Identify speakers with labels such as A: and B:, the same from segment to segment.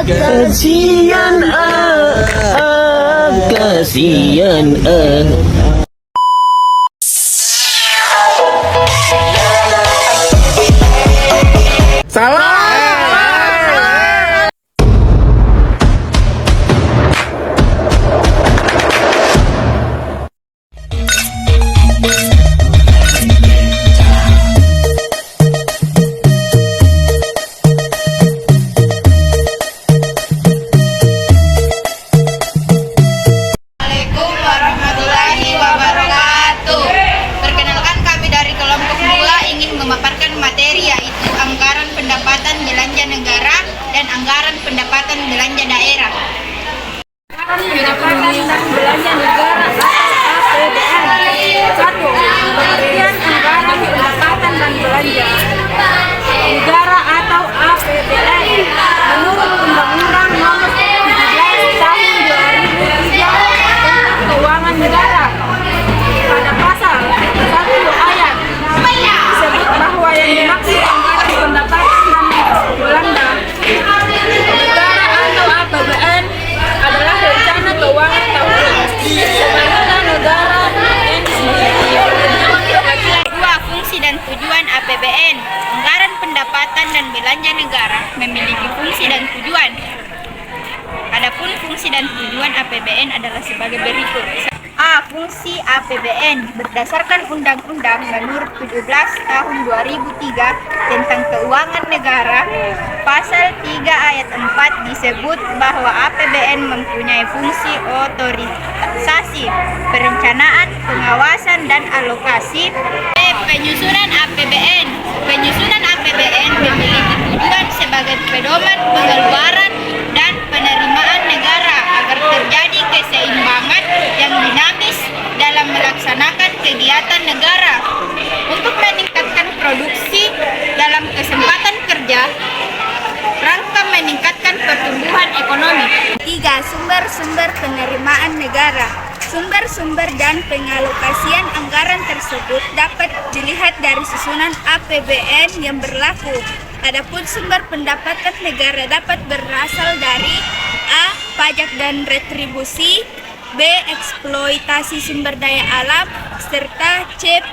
A: kasihan kasihan
B: Salah.
C: Assalamualaikum warahmatullahi wabarakatuh. Perkenalkan, kami dari kelompok mula ingin memaparkan materi yaitu anggaran pendapatan belanja negara dan anggaran pendapatan belanja daerah.
D: Pendapatan dan belanja negara APBN. 1. Pengertian anggaran pendapatan dan belanja negara atau APBN. Menurut Undang-Undang Nomor 17 Tahun 2003 tentang Keuangan Negara, pada pasal 1 ayat disebut bahwa yang dimaksud anggaran pendapatan dan belanja negara atau APBN adalah rencana keuangan tahunan pemerintah negara yang
C: Dua, fungsi dan tujuan APBN. Anggaran pendapatan dan belanja negara memiliki fungsi dan tujuan. Adapun fungsi dan tujuan APBN adalah sebagai berikut. A. Fungsi APBN berdasarkan Undang-Undang Nomor 17 Tahun 2003 tentang Keuangan Negara, Pasal 3 Ayat 4 disebut bahwa APBN mempunyai fungsi otorisasi, perencanaan, pengawasan, dan alokasi. B. Penyusunan APBN. Penyusunan APBN memiliki tujuan sebagai pedoman pengeluaran dan penerimaan negara agar terjadi keseimbangan yang dinamis dalam melaksanakan kegiatan negara untuk meningkatkan produksi dalam kesempatan kerja, rangka meningkatkan pertumbuhan ekonomi. 3. Sumber-sumber penerimaan negara. Sumber-sumber dan pengalokasian anggaran tersebut dapat dilihat dari susunan APBN yang berlaku. Adapun sumber pendapatan negara dapat berasal dari A. Pajak dan retribusi, B. Eksploitasi sumber daya alam, serta C.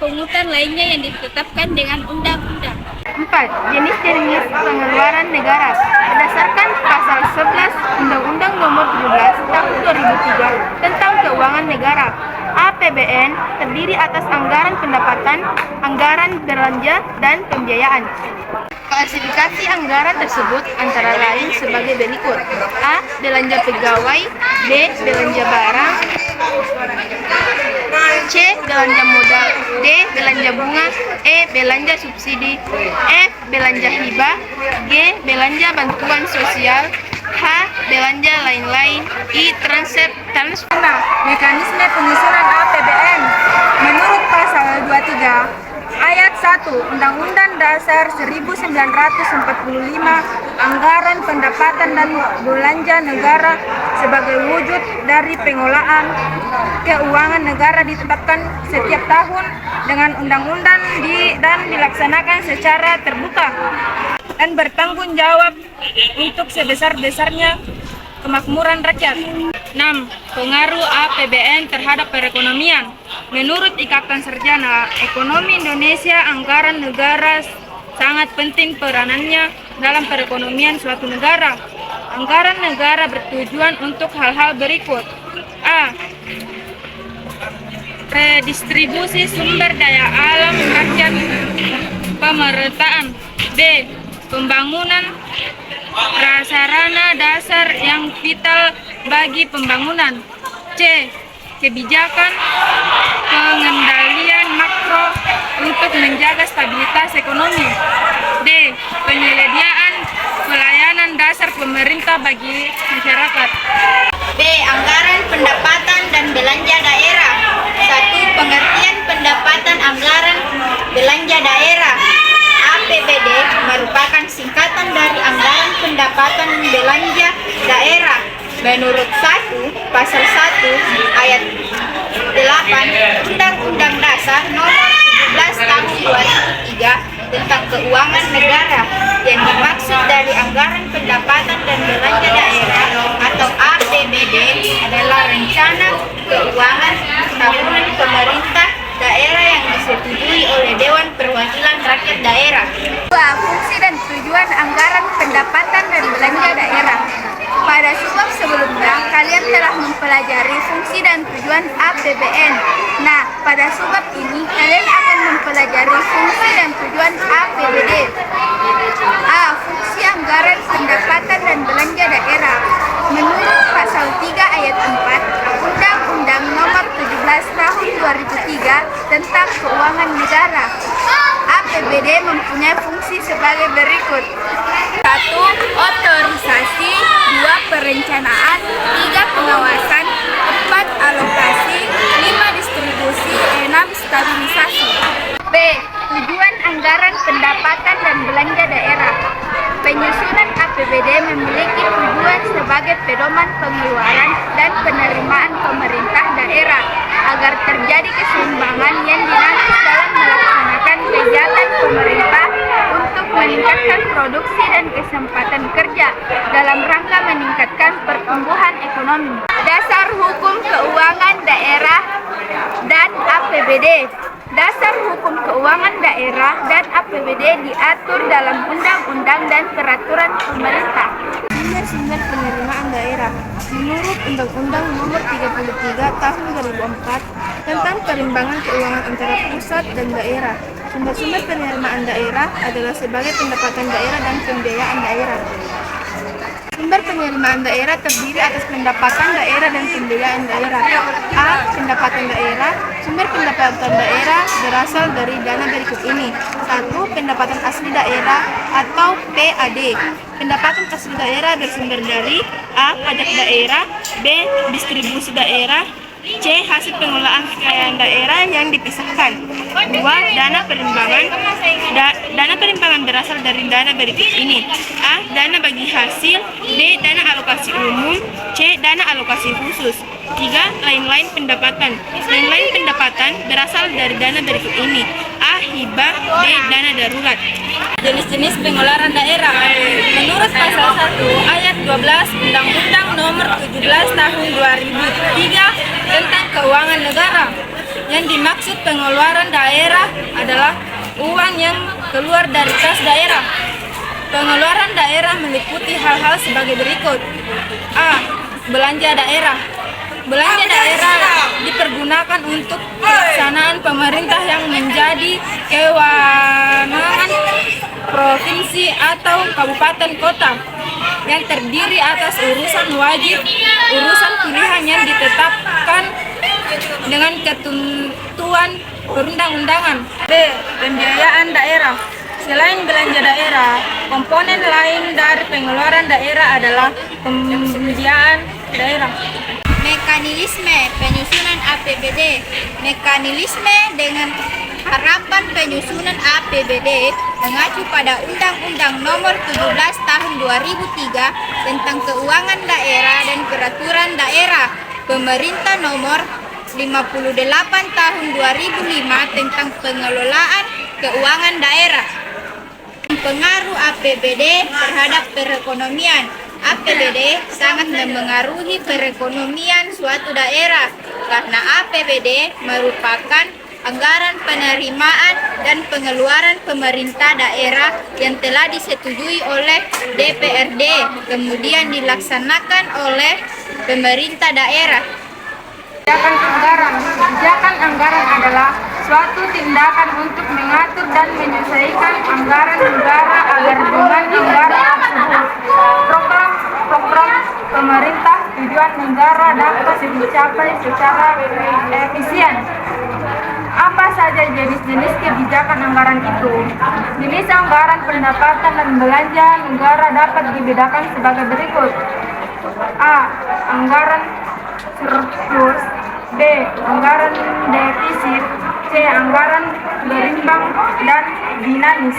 C: Pungutan lainnya yang ditetapkan dengan undang-undang. 4. Jenis-jenis pengeluaran negara. Berdasarkan Pasal 11 Undang-Undang Nomor 17 Tahun 2003 tentang Keuangan Negara, APBN terdiri atas anggaran pendapatan, anggaran belanja, dan pembiayaan. Klasifikasi anggaran tersebut antara lain sebagai berikut. A. Belanja pegawai, B. Belanja barang, C. Belanja modal, D. Belanja bunga, E. Belanja subsidi, F. Belanja hibah, G. Belanja bantuan sosial, H. Belanja lain-lain, I. Transfer.
D: mekanisme penyusunan APBN. Menurut Pasal 23 Ayat 1 Undang-Undang Dasar 1945, anggaran pendapatan dan belanja negara sebagai wujud dari pengolahan keuangan negara ditetapkan setiap tahun dengan undang-undang dan dilaksanakan secara terbuka dan bertanggung jawab untuk sebesar-besarnya kemakmuran rakyat. 6. Pengaruh APBN terhadap perekonomian. Menurut Ikatan Sarjana Ekonomi Indonesia, anggaran negara sangat penting peranannya dalam perekonomian suatu negara. Anggaran negara bertujuan untuk hal-hal berikut. A. Redistribusi sumber daya alam rakyat pemerataan. B. Pembangunan prasarana dasar yang vital bagi pembangunan. C. Kebijakan pengendalian makro untuk menjaga stabilitas ekonomi. D. Penyediaan pelayanan dasar pemerintah bagi masyarakat.
C: B. Anggaran pendapatan dan belanja daerah. 1. Pengertian pendapatan anggaran belanja daerah. APBD merupakan singkatan dari anggaran pendapatan belanja daerah. Menurut Pasal 1 Ayat 8 Undang-Undang Dasar Nomor 17 Tahun 2003 tentang Keuangan Negara, yang dimaksud dari anggaran pendapatan tujuan anggaran pendapatan dan belanja daerah. Pada subbab sebelumnya, kalian telah mempelajari fungsi dan tujuan APBN. Nah, pada subbab ini, kalian akan mempelajari fungsi dan tujuan APBD. A. Fungsi anggaran pendapatan dan belanja daerah. Menurut Pasal 3 Ayat 4, Undang-Undang Nomor 17 Tahun 2003 tentang Keuangan Negara, APBD mempunyai fungsi sebagai berikut. 1. Otorisasi. 2. Perencanaan. 3. Pengawasan. 4. Alokasi. 5. Distribusi. 6. Stabilisasi. B. Tujuan anggaran pendapatan dan belanja daerah. Penyusunan APBD memiliki tujuan sebagai pedoman pengeluaran dan penerimaan pemerintah daerah agar terjadi keseimbangan yang dinamis dalam melaksanakan kegiatan pemerintah untuk meningkatkan produksi dan kesempatan kerja dalam rangka meningkatkan pertumbuhan ekonomi. Dasar hukum keuangan daerah dan APBD. Dasar hukum keuangan daerah dan APBD diatur dalam undang-undang dan peraturan pemerintah. Sumber penerimaan daerah. Menurut Undang-Undang Nomor 33 Tahun 2004 tentang perimbangan keuangan antara pusat dan daerah, sumber-sumber penerimaan daerah adalah sebagai pendapatan daerah dan pembiayaan daerah. Sumber penerimaan daerah terdiri atas pendapatan daerah dan pembiayaan daerah. A. Pendapatan daerah. Sumber pendapatan daerah berasal dari dana berikut ini. 1. Pendapatan asli daerah atau PAD. Pendapatan asli daerah bersumber dari A. Pajak daerah. B. Distribusi daerah. C. Hasil pengelolaan kekayaan daerah yang dipisahkan. 2. Dana perimbangan. Dana perimbangan berasal dari dana berikut ini. A. Dana bagi hasil. B. Dana alokasi umum. C. Dana alokasi khusus. 3. Lain-lain pendapatan. Lain-lain pendapatan berasal dari dana berikut ini. A. Hibah. B. Dana darurat. Jenis-jenis pengeluaran daerah. Menurut Pasal 1 Ayat 12 Undang-Undang Nomor 17 Tahun 2003 tentang Keuangan Negara, yang dimaksud pengeluaran daerah adalah uang yang keluar dari kas daerah. Pengeluaran daerah meliputi hal-hal sebagai berikut. A. Belanja daerah. Belanja daerah dipergunakan untuk pelaksanaan pemerintah yang menjadi kewenangan provinsi atau kabupaten kota, yang terdiri atas urusan wajib, urusan pilihan yang ditetapkan dengan ketentuan perundang-undangan. B. Pembiayaan daerah. Selain belanja daerah, komponen lain dari pengeluaran daerah adalah pembiayaan daerah. Mekanisme penyusunan APBD. Mekanisme dengan harapan penyusunan APBD mengacu pada Undang-Undang Nomor 17 Tahun 2003 tentang Keuangan Daerah dan Peraturan Daerah Pemerintah Nomor 58 Tahun 2005 tentang Pengelolaan Keuangan Daerah. Pengaruh APBD terhadap perekonomian. APBD sangat mempengaruhi perekonomian suatu daerah karena APBD merupakan anggaran penerimaan dan pengeluaran pemerintah daerah yang telah disetujui oleh DPRD, kemudian dilaksanakan oleh pemerintah daerah. Kebijakan anggaran adalah suatu tindakan untuk mengatur dan menyesuaikan anggaran negara agar dengan anggaran tersebut program pemerintah tujuan negara dapat dicapai secara efisien. Apa saja jenis-jenis kebijakan anggaran itu? Jenis anggaran pendapatan dan belanja negara dapat dibedakan sebagai berikut. A. Anggaran surplus. B. Anggaran defisit. C. Anggaran berimbang dan dinamis.